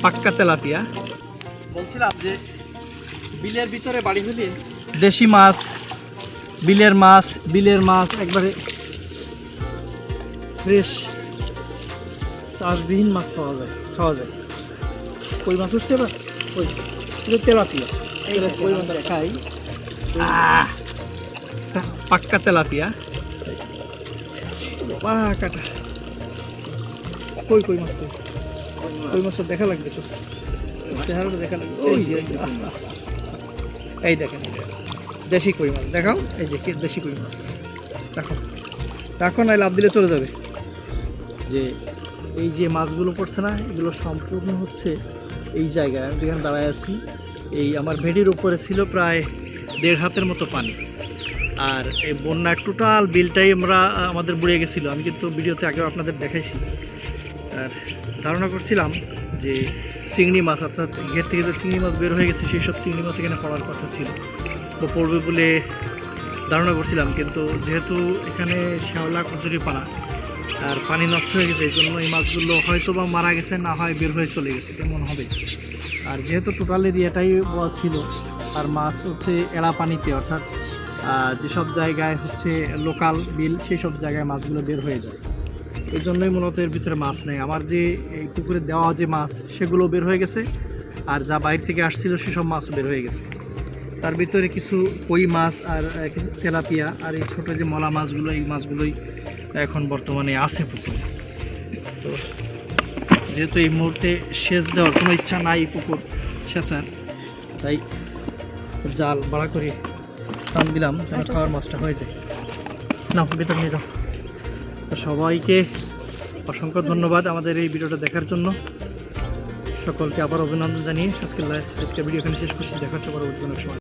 পাক্কা তেলাপিয়া। বলছিলাম যে বিলের ভিতরে বাড়ি হলে দেশি মাছ, বিলের মাছ একবারে ফ্রেশ চাষবিহীন মাছ খাওয়া যায়। কই মাছ উঠছে এবার, ওই তেলাপিয়া কই মাছ খাই। পাক্কা তেলাপিয়া, কাটা কই মাছ, কই মাছ দেখা লাগবে তো, চেহারাটা দেখা লাগবে। এই দেখেন দেশি কই মাছ, দেখাও। এই যে দেশি কই মাছ, দেখো নাই লাভ দিলে চলে যাবে। যে এই যে মাছগুলো পড়ছে না, এগুলো সম্পূর্ণ হচ্ছে এই জায়গায় আমি যেখানে দাঁড়ায় আছি, এই আমার ভেড়ির উপরে ছিল প্রায় 1.5 হাতের মতো পানি। আর এই বন্যা টোটাল বিলটাই আমাদের বুড়িয়ে গেছিলো। আমি কিন্তু ভিডিওতে আগেও আপনাদের দেখাইছি। আর ধারণা করছিলাম যে চিংড়ি মাছ, অর্থাৎ ঘের থেকে যে চিংড়ি মাছ বের হয়ে গেছে সেই সব চিংড়ি মাছ এখানে পড়ার কথা ছিল বা পড়বে বলে ধারণা করছিলাম। কিন্তু যেহেতু এখানে শ্যাওলা কচুরিপানা আর পানি নষ্ট হয়ে গেছে, এই জন্য এই মাছগুলো হয়তো বা মারা গেছে, না হয় বের হয়ে চলে গেছে, কেমন হবে। আর যেহেতু টোটাল এরিয়াটাই বড় ছিল, আর মাছ হচ্ছে এড়া পানিতে, অর্থাৎ যেসব জায়গায় হচ্ছে লোকাল বিল সেই সব জায়গায় মাছগুলো বের হয়ে যায়। এই জন্যই মূলত এর ভিতরে মাছ নেই। আমার যে এই পুকুরে দেওয়া যে মাছ সেগুলো বের হয়ে গেছে, আর যা বাইরে থেকে আসছিল সেসব মাছ বের হয়ে গেছে। তার ভিতরে কিছু কই মাছ আর কিছু তেলাপিয়া আর এই ছোটো যে মলা মাছগুলো, এই মাছগুলোই এখন বর্তমানে আছে পুকুরে। তো যেহেতু এই মুহূর্তে সেচ দেওয়ার কোনো ইচ্ছা নাই পুকুর সেচার, তাই জাল ভাড়া করে টান দিলাম যেন খাওয়ার মাছটা হয়ে যায়। না ভিতর নিয়ে যাও। তো সবাইকে অসংখ্য ধন্যবাদ আমাদের এই ভিডিওটা দেখার জন্য। সকলকে আবার অভিনন্দন জানিয়ে আজকের ভিডিও এখানে শেষ করছি। দেখা হচ্ছে পরবর্তী কোনো সময়।